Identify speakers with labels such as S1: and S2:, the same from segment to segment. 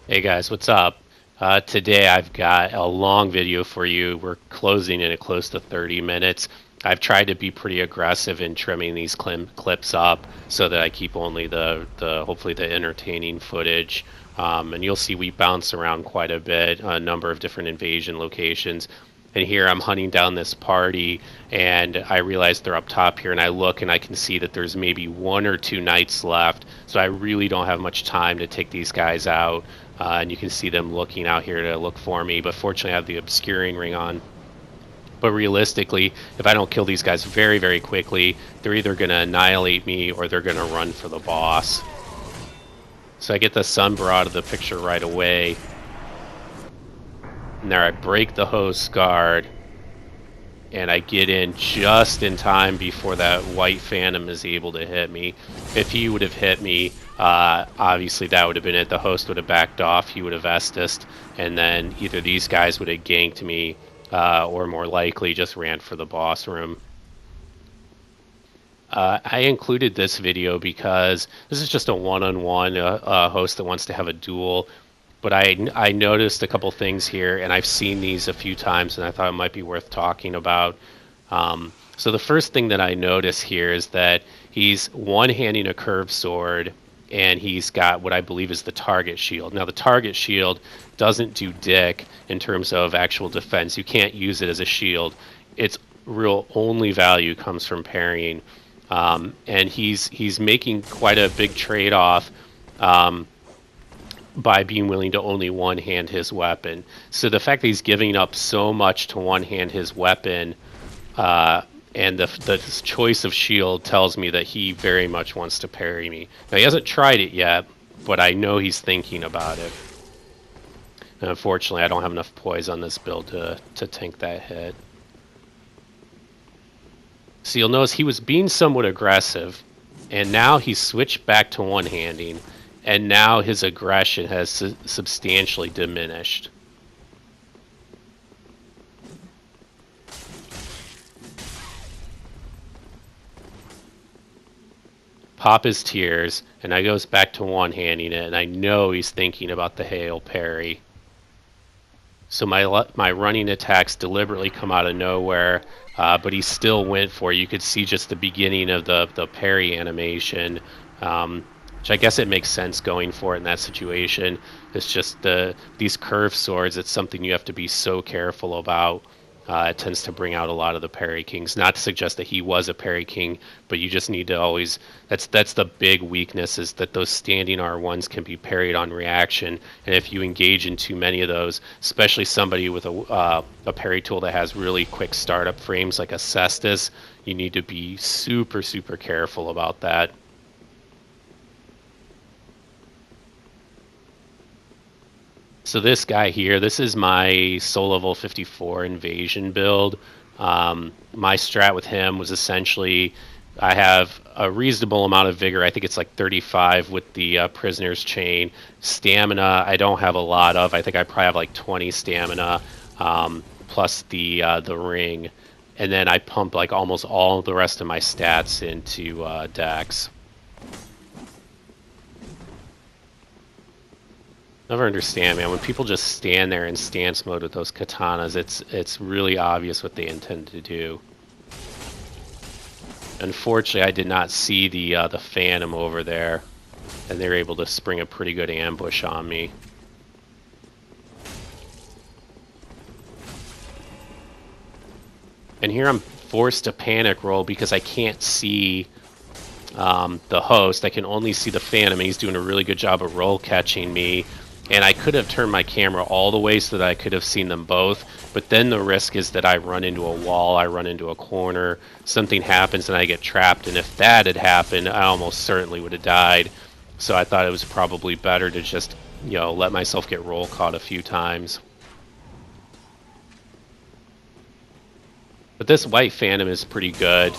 S1: Hey guys, what's up? Today I've got a long video for you. We're closing in at close to 30 minutes. I've tried to be pretty aggressive in trimming these clips up so that I keep only the hopefully the entertaining footage. And you'll see we bounce around quite a bit, a number of different invasion locations. And here I'm hunting down this party, and I realize they're up top here, and I look and I can see that there's maybe one or two knights left. So I really don't have much time to take these guys out. And you can see them looking out here to look for me. But fortunately, I have the obscuring ring on. But realistically, if I don't kill these guys very, very quickly, they're either going to annihilate me or they're going to run for the boss. So I get the Sunbur out of the picture right away. And there I break the host guard. And I get in just in time before that white phantom is able to hit me. If he would have hit me, obviously that would have been it. The host would have backed off, he would have Estused, and then either these guys would have ganked me, or more likely just ran for the boss room. I included this video because this is just a one-on-one host that wants to have a duel. But I noticed a couple things here, and I've seen these a few times, and I thought it might be worth talking about. So the first thing that I notice here is that he's one-handing a curved sword, and he's got what I believe is the target shield. Now, the target shield doesn't do dick in terms of actual defense. You can't use it as a shield. Its real only value comes from parrying. And he's making quite a big trade-off by being willing to only one-hand his weapon. So the fact that he's giving up so much to one-hand his weapon, and the choice of shield tells me that he very much wants to parry me. Now, he hasn't tried it yet, but I know he's thinking about it. And unfortunately, I don't have enough poise on this build to tank that hit. So you'll notice he was being somewhat aggressive, and now he's switched back to one-handing, and now his aggression has substantially diminished. Pop his tears, and I goes back to one-handing it, and I know he's thinking about the Hail Parry. So my running attacks deliberately come out of nowhere, but he still went for it. You could see just the beginning of the parry animation, which I guess it makes sense going for it in that situation. It's just these curved swords. It's something you have to be so careful about. It tends to bring out a lot of the parry kings. Not to suggest that he was a parry king, but you just need to always. That's the big weakness, is that those standing R1s can be parried on reaction, and if you engage in too many of those, especially somebody with a parry tool that has really quick startup frames like a Cestus, you need to be super careful about that. So this guy here, this is my soul level 54 invasion build. My strat with him was essentially, I have a reasonable amount of vigor. I think it's like 35 with the prisoner's chain. Stamina, I don't have a lot of. I think I probably have like 20 stamina, plus the ring. And then I pump like almost all the rest of my stats into dex. Never understand, man. When people just stand there in stance mode with those katanas, it's really obvious what they intend to do. Unfortunately, I did not see the Phantom over there, and they were able to spring a pretty good ambush on me. And here I'm forced to panic roll because I can't see the host. I can only see the Phantom, and he's doing a really good job of roll catching me. And I could have turned my camera all the way so that I could have seen them both, but then the risk is that I run into a wall, I run into a corner, something happens and I get trapped, and if that had happened, I almost certainly would have died. So I thought it was probably better to just, let myself get roll caught a few times. But this white Phantom is pretty good.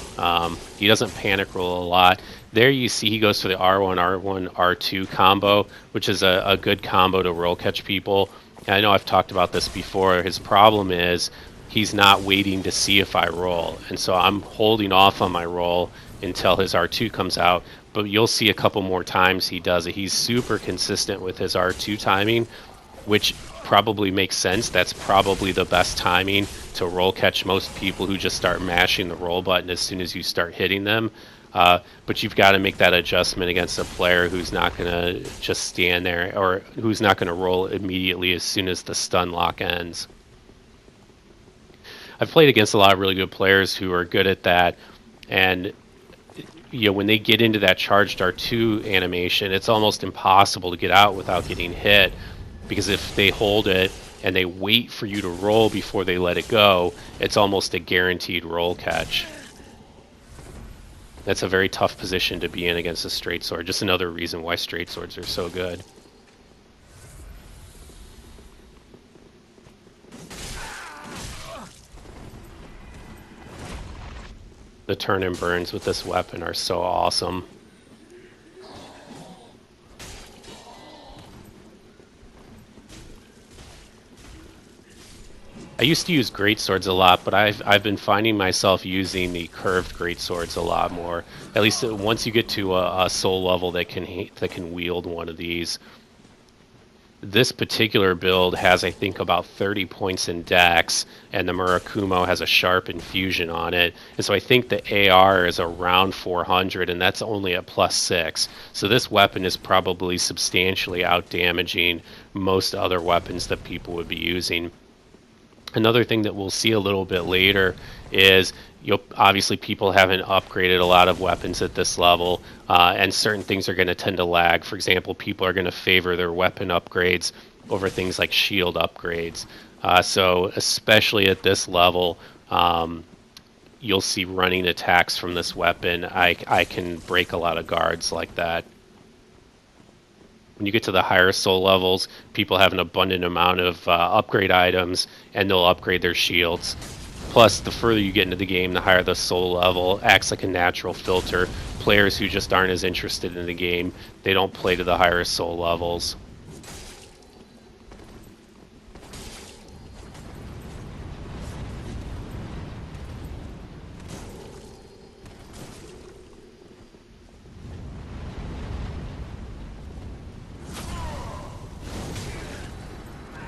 S1: He doesn't panic roll a lot. There you see he goes for the R1, R1, R2 combo, which is a good combo to roll catch people. And I know I've talked about this before. His problem is he's not waiting to see if I roll. And so I'm holding off on my roll, until his R2 comes out. But you'll see a couple more times he does it. He's super consistent with his R2 timing, which probably makes sense. That's probably the best timing to roll catch most people who just start mashing the roll button as soon as you start hitting them. But you've got to make that adjustment against a player who's not going to just stand there, or who's not going to roll immediately as soon as the stun lock ends. I've played against a lot of really good players who are good at that, and when they get into that charged R2 animation, it's almost impossible to get out without getting hit, because if they hold it and they wait for you to roll before they let it go, it's almost a guaranteed roll catch. That's a very tough position to be in against a straight sword. Just another reason why straight swords are so good. The turn and burns with this weapon are so awesome. I used to use greatswords a lot, but I've been finding myself using the curved greatswords a lot more. At least once you get to a soul level that can wield one of these. This particular build has, I think, about 30 points in dex, and the Murakumo has a sharp infusion on it. And so I think the AR is around 400, and that's only at +6. So this weapon is probably substantially out-damaging most other weapons that people would be using. Another thing that we'll see a little bit later is, obviously people haven't upgraded a lot of weapons at this level, and certain things are going to tend to lag. For example, people are going to favor their weapon upgrades over things like shield upgrades. So especially at this level, you'll see running attacks from this weapon. I can break a lot of guards like that. When you get to the higher soul levels, people have an abundant amount of upgrade items, and they'll upgrade their shields. Plus, the further you get into the game, the higher the soul level. Acts like a natural filter. Players who just aren't as interested in the game, they don't play to the higher soul levels.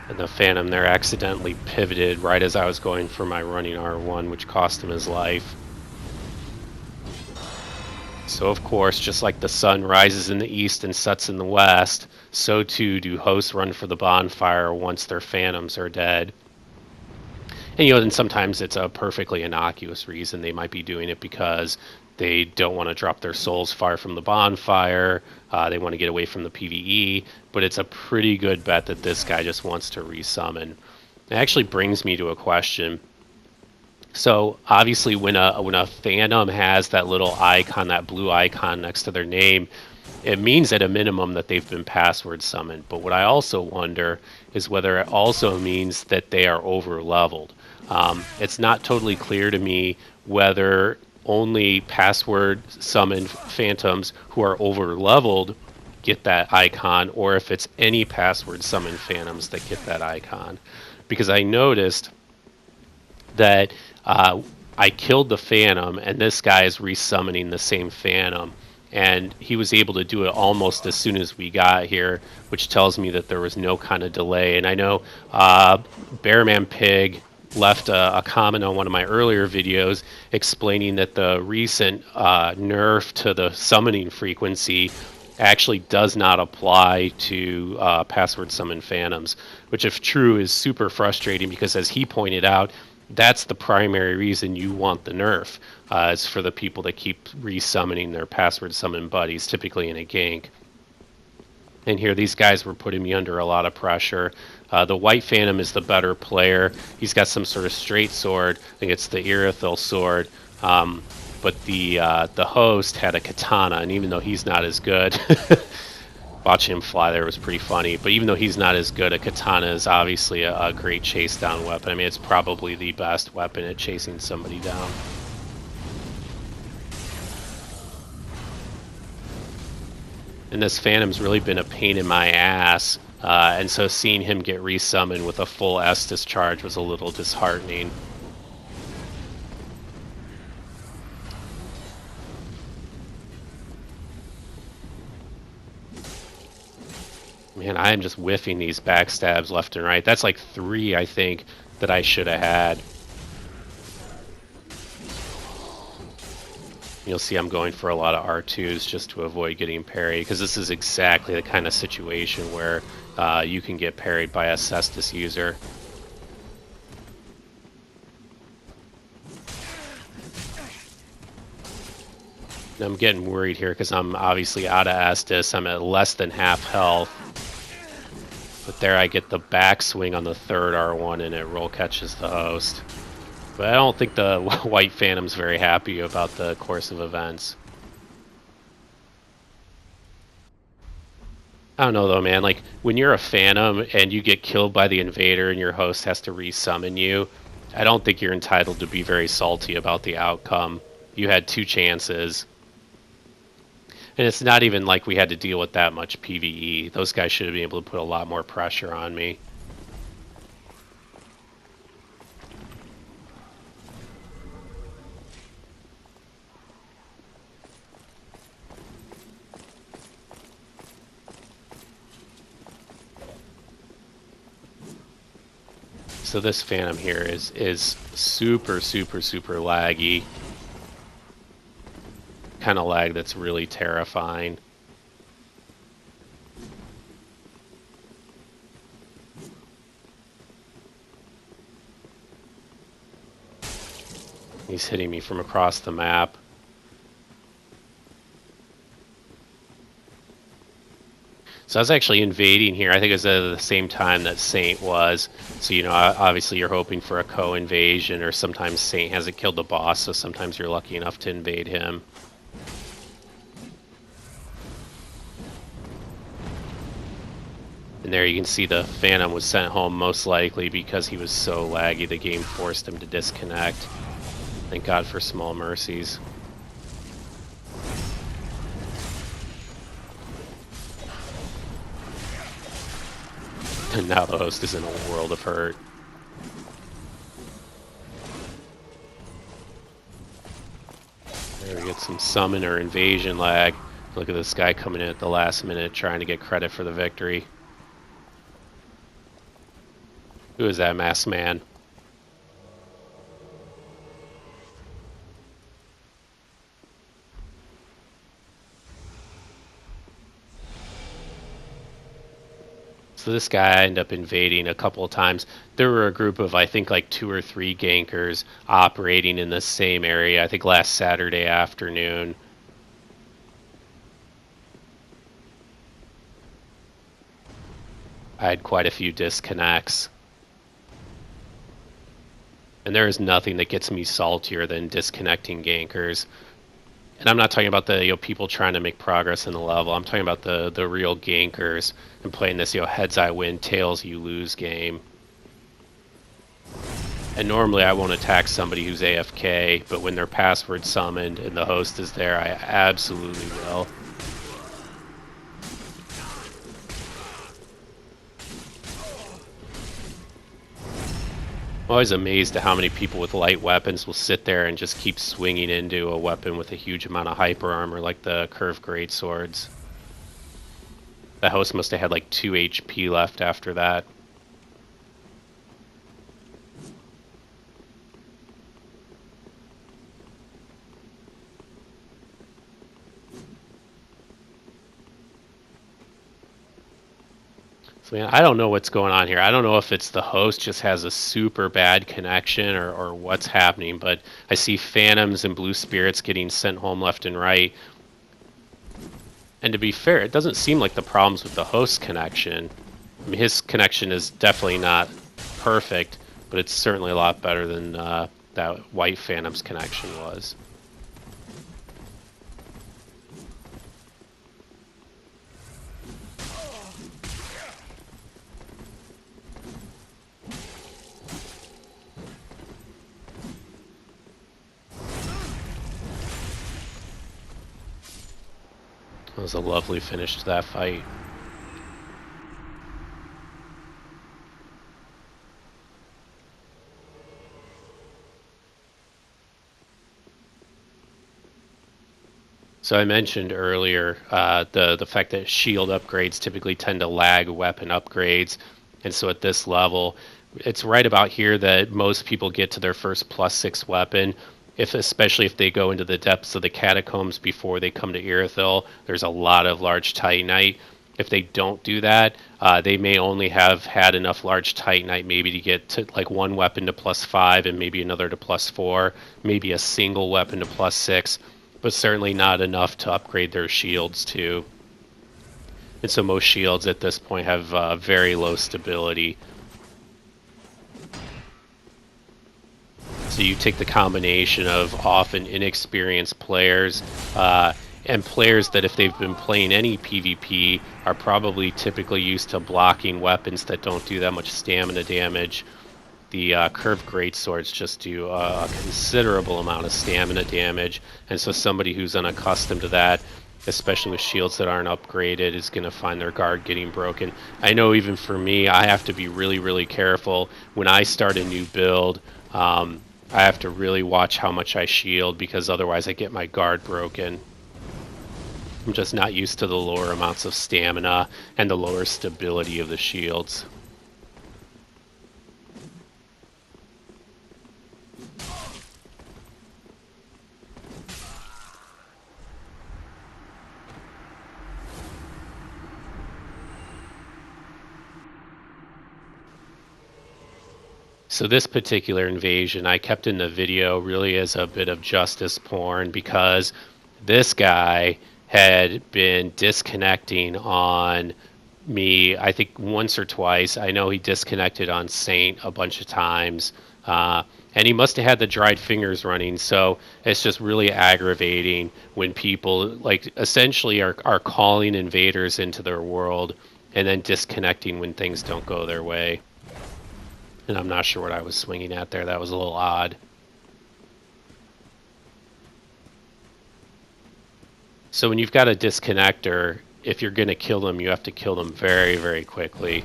S1: And the Phantom there accidentally pivoted right as I was going for my running R1, which cost him his life. So of course, just like the sun rises in the east and sets in the west, so too do hosts run for the bonfire once their phantoms are dead. And and sometimes it's a perfectly innocuous reason. They might be doing it because they don't want to drop their souls far from the bonfire. They want to get away from the PvE, but it's a pretty good bet that this guy just wants to resummon. It actually brings me to a question. So obviously when a Phantom has that little icon, that blue icon next to their name, it means at a minimum that they've been password summoned. But what I also wonder is whether it also means that they are over leveled. It's not totally clear to me whether only password summoned phantoms who are over leveled get that icon, or if it's any password summoned phantoms that get that icon. Because I noticed that I killed the Phantom, and this guy is resummoning the same Phantom. And he was able to do it almost as soon as we got here, which tells me that there was no kind of delay. And I know Bearman Pig left a comment on one of my earlier videos explaining that the recent nerf to the summoning frequency actually does not apply to password summon phantoms, which if true is super frustrating, because as he pointed out, that's the primary reason you want the nerf, is for the people that keep resummoning their password summon buddies, typically in a gank. And here these guys were putting me under a lot of pressure. The White Phantom is the better player. He's got some sort of straight sword. I think it's the Irithil sword. But the host had a katana, and even though he's not as good, watching him fly there was pretty funny. But even though he's not as good, a katana is obviously a great chase down weapon. I mean, it's probably the best weapon at chasing somebody down. And this Phantom's really been a pain in my ass, and so seeing him get resummoned with a full Estus charge was a little disheartening. Man, I am just whiffing these backstabs left and right. That's like 3, I think, that I should have had. You'll see I'm going for a lot of R2s just to avoid getting parried, because this is exactly the kind of situation where you can get parried by a Cestus user. I'm getting worried here because I'm obviously out of Estus. I'm at less than half health. But there I get the backswing on the third R1 and it roll catches the host. But I don't think the White Phantom's very happy about the course of events. I don't know though, man. Like, when you're a Phantom and you get killed by the invader and your host has to resummon you, I don't think you're entitled to be very salty about the outcome. You had 2 chances. And it's not even like we had to deal with that much PvE. Those guys should have been able to put a lot more pressure on me. So this Phantom here is super, super, super laggy. Kind of lag that's really terrifying. He's hitting me from across the map. So I was actually invading here. I think it was at the same time that Saint was. So, you know, obviously you're hoping for a co-invasion, or sometimes Saint hasn't killed the boss, so sometimes you're lucky enough to invade him. And there you can see the Phantom was sent home most likely because he was so laggy the game forced him to disconnect. Thank God for small mercies. And now the host is in a world of hurt. There we get some summon or invasion lag. Look at this guy coming in at the last minute trying to get credit for the victory. Who is that masked man? So this guy I ended up invading a couple of times. There were a group of, I think, like 2 or 3 gankers operating in the same area, I think last Saturday afternoon. I had quite a few disconnects. And there is nothing that gets me saltier than disconnecting gankers. And I'm not talking about the people trying to make progress in the level. I'm talking about the real gankers and playing this heads I win, tails you lose game. And normally I won't attack somebody who's AFK, but when they're password summoned and the host is there, I absolutely will. I'm always amazed at how many people with light weapons will sit there and just keep swinging into a weapon with a huge amount of hyper armor, like the curved greatswords. The host must have had like 2 HP left after that. So man, I don't know what's going on here. I don't know if it's the host just has a super bad connection or what's happening, but I see Phantoms and Blue Spirits getting sent home left and right. And to be fair, it doesn't seem like the problem's with the host connection. I mean, his connection is definitely not perfect, but it's certainly a lot better than that White Phantom's connection was. That was a lovely finish to that fight. So I mentioned earlier the fact that shield upgrades typically tend to lag weapon upgrades, and so at this level, it's right about here that most people get to their first +6 weapon. If especially if they go into the depths of the catacombs before they come to Irithyll, there's a lot of large Titanite. If they don't do that, they may only have had enough large Titanite maybe to get to like one weapon to +5 and maybe another to +4, maybe a single weapon to +6, but certainly not enough to upgrade their shields to. And so most shields at this point have very low stability. So you take the combination of often inexperienced players and players that, if they've been playing any PvP, are probably typically used to blocking weapons that don't do that much stamina damage. The curved greatswords just do a considerable amount of stamina damage, and so somebody who's unaccustomed to that, especially with shields that aren't upgraded, is going to find their guard getting broken. I know even for me, I have to be really, really careful when I start a new build. I have to really watch how much I shield, because otherwise I get my guard broken. I'm just not used to the lower amounts of stamina and the lower stability of the shields. So this particular invasion I kept in the video really as a bit of justice porn, because this guy had been disconnecting on me, I think once or twice. I know he disconnected on Saint a bunch of times. And he must have had the dried fingers running, so it's just really aggravating when people like essentially are calling invaders into their world and then disconnecting when things don't go their way. And I'm not sure what I was swinging at there. That was a little odd. So when you've got a disconnector, if you're going to kill them, you have to kill them very, very quickly.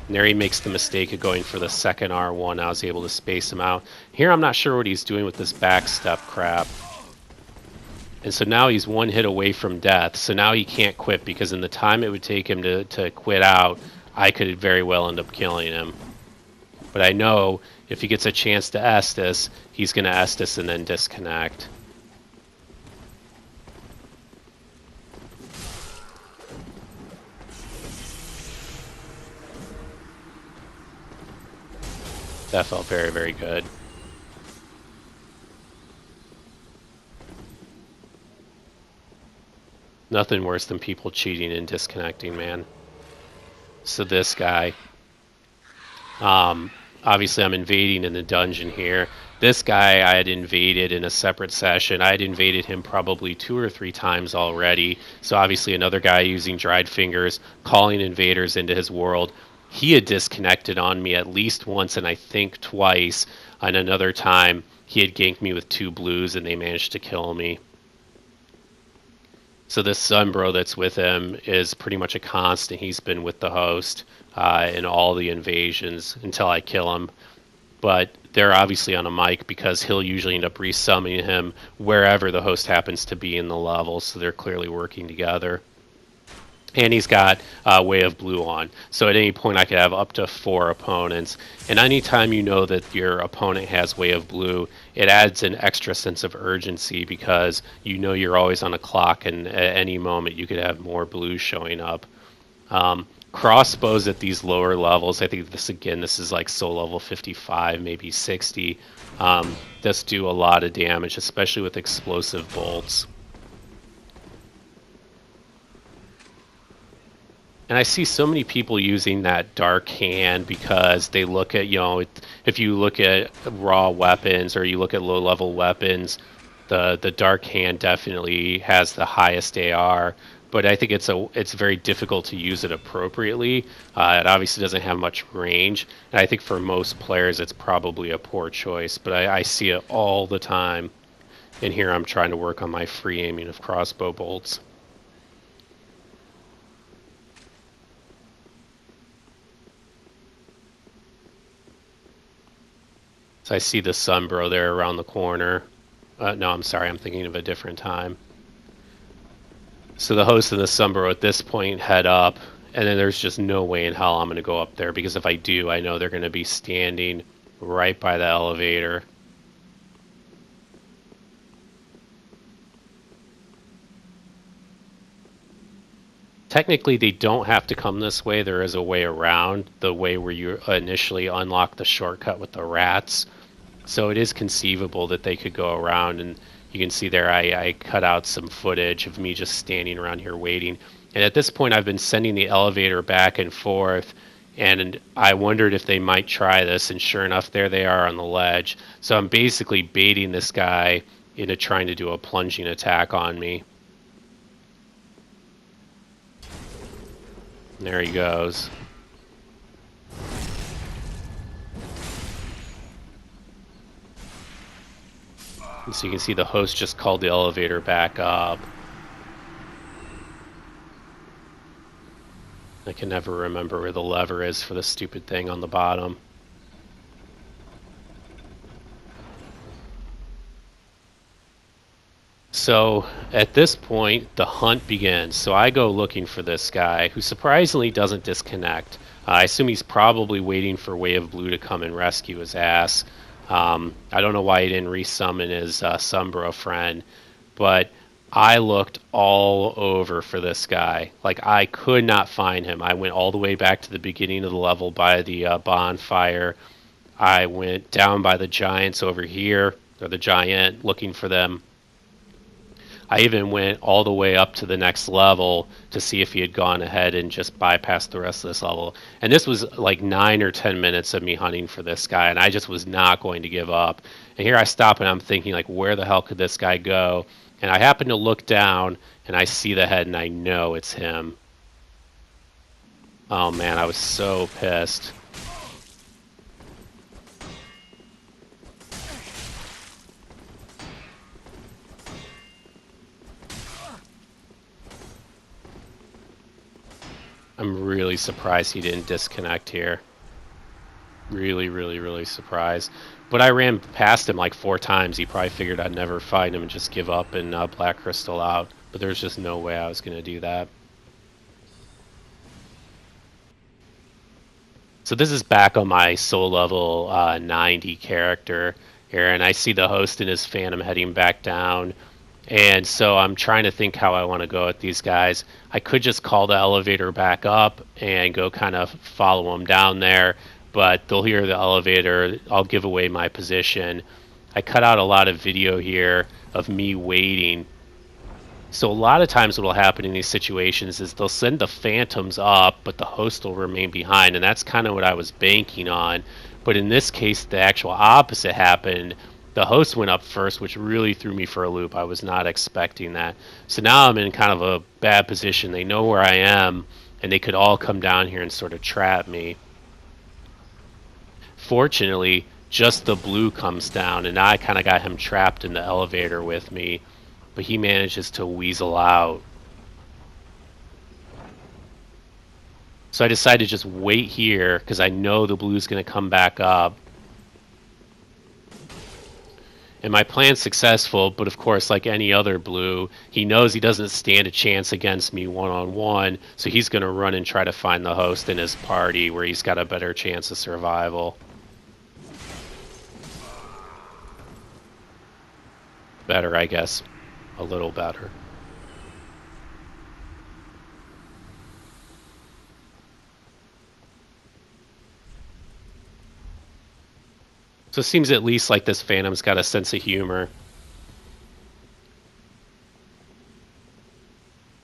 S1: And there he makes the mistake of going for the second R1. I was able to space him out. Here I'm not sure what he's doing with this backstep crap. And so now he's one hit away from death. So now he can't quit, because in the time it would take him to quit out, I could very well end up killing him. But I know if he gets a chance to Estus, he's going to Estus and then disconnect. That felt very, very good. Nothing worse than people cheating and disconnecting, man. So this guy, obviously I'm invading in the dungeon here. This guy I had invaded in a separate session. I had invaded him probably 2 or 3 times already. So obviously another guy using dried fingers, calling invaders into his world. He had disconnected on me at least once, and I think twice. And another time he had ganked me with 2 blues and they managed to kill me. So this Sunbro that's with him is pretty much a constant. He's been with the host in all the invasions until I kill him. But they're obviously on a mic, because he'll usually end up resummoning him wherever the host happens to be in the level. So they're clearly working together. And he's got Way of Blue on. So at any point I could have up to 4 opponents. And anytime you know that your opponent has Way of Blue, it adds an extra sense of urgency, because you know you're always on a clock, and at any moment you could have more blues showing up. Crossbows at these lower levels, I think this is like soul level 55, maybe 60, does do a lot of damage, especially with explosive bolts. And I see so many people using that dark hand because they look at, if you look at raw weapons or you look at low level weapons, the dark hand definitely has the highest AR. But I think it's very difficult to use it appropriately. It obviously doesn't have much range. And I think for most players it's probably a poor choice. But I see it all the time. And here I'm trying to work on my free aiming of crossbow bolts. So I see the Sunbro there around the corner. No, I'm sorry, I'm thinking of a different time. So the host and the Sunbro at this point head up, and then there's just no way in hell I'm going to go up there, because if I do, I know they're going to be standing right by the elevator. Technically, they don't have to come this way. There is a way around, the way where you initially unlock the shortcut with the rats. So it is conceivable that they could go around, and you can see there I cut out some footage of me just standing around here waiting. And at this point, I've been sending the elevator back and forth, and I wondered if they might try this, and sure enough, there they are on the ledge. So I'm basically baiting this guy into trying to do a plunging attack on me. There he goes. And so you can see the host just called the elevator back up. I can never remember where the lever is for the stupid thing on the bottom. So at this point, the hunt begins. So I go looking for this guy, who surprisingly doesn't disconnect. I assume he's probably waiting for Way of Blue to come and rescue his ass. I don't know why he didn't resummon his Sunbro friend, but I looked all over for this guy. Like, I could not find him. I went all the way back to the beginning of the level by the bonfire. I went down by the giants over here, or the giant, looking for them. I even went all the way up to the next level to see if he had gone ahead and just bypassed the rest of this level. And this was like 9 or 10 minutes of me hunting for this guy, and I just was not going to give up. And here I stop and I'm thinking, like, where the hell could this guy go? And I happen to look down and I see the head and I know it's him. Oh man, I was so pissed. I'm really surprised he didn't disconnect here. Really, really, really surprised. But I ran past him like 4 times. He probably figured I'd never find him and just give up and Black Crystal out. But there's just no way I was going to do that. So this is back on my soul level 90 character here, and I see the host and his Phantom heading back down. And so I'm trying to think how I want to go at these guys. I could just call the elevator back up and go kind of follow them down there, but they'll hear the elevator. I'll give away my position. I cut out a lot of video here of me waiting. So a lot of times what will happen in these situations is they'll send the phantoms up, but the host will remain behind, and that's kind of what I was banking on. But in this case, the actual opposite happened. The host went up first, which really threw me for a loop. I was not expecting that. So now I'm in kind of a bad position. They know where I am, and they could all come down here and sort of trap me. Fortunately, just the blue comes down, and I kind of got him trapped in the elevator with me, but he manages to weasel out. So I decided to just wait here, because I know the blue's going to come back up. And my plan's successful, but of course, like any other blue, he knows he doesn't stand a chance against me one-on-one, so he's going to run and try to find the host in his party where he's got a better chance of survival. Better, I guess. A little better. So it seems at least like this Phantom's got a sense of humor.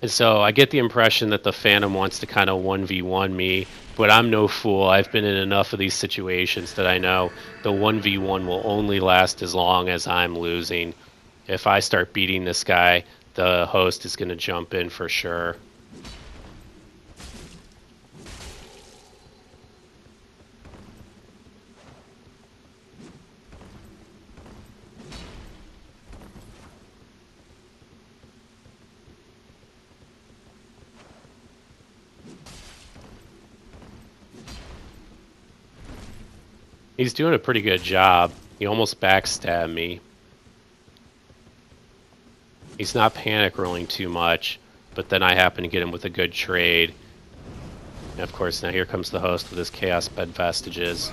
S1: And so I get the impression that the Phantom wants to kind of 1v1 me, but I'm no fool. I've been in enough of these situations that I know the 1v1 will only last as long as I'm losing. If I start beating this guy, the host is going to jump in for sure. He's doing a pretty good job. He almost backstabbed me. He's not panic rolling too much. but then I happen to get him with a good trade. And of course, now here comes the host with his Chaos Bed Vestiges.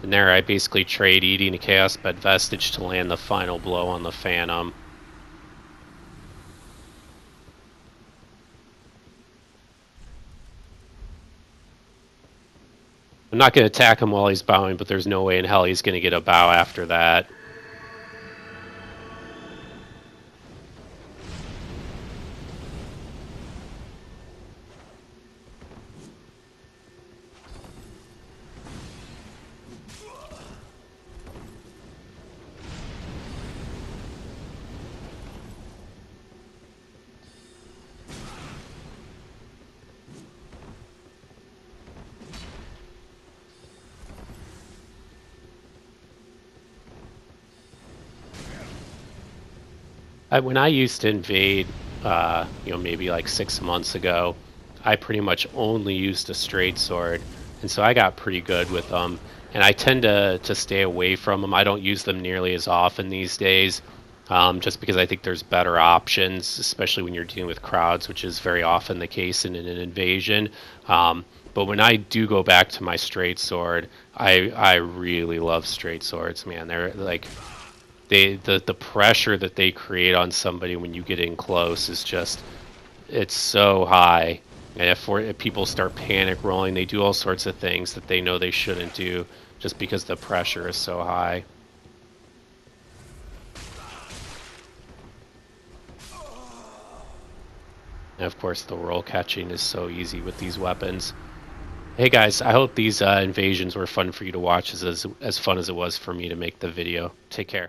S1: And there I basically trade eating a Chaos Bed Vestige to land the final blow on the Phantom. I'm not going to attack him while he's bowing, but there's no way in hell he's going to get a bow after that. When I used to invade, maybe like 6 months ago, I pretty much only used a straight sword, and so I got pretty good with them. And I tend to stay away from them. I don't use them nearly as often these days, just because I think there's better options, especially when you're dealing with crowds, which is very often the case in an invasion. But when I do go back to my straight sword, I really love straight swords, man. They're like the pressure that they create on somebody when you get in close is just, it's so high. And if people start panic rolling, they do all sorts of things that they know they shouldn't do just because the pressure is so high. And of course, the roll catching is so easy with these weapons. Hey guys, I hope these invasions were fun for you to watch, as fun as it was for me to make the video. Take care.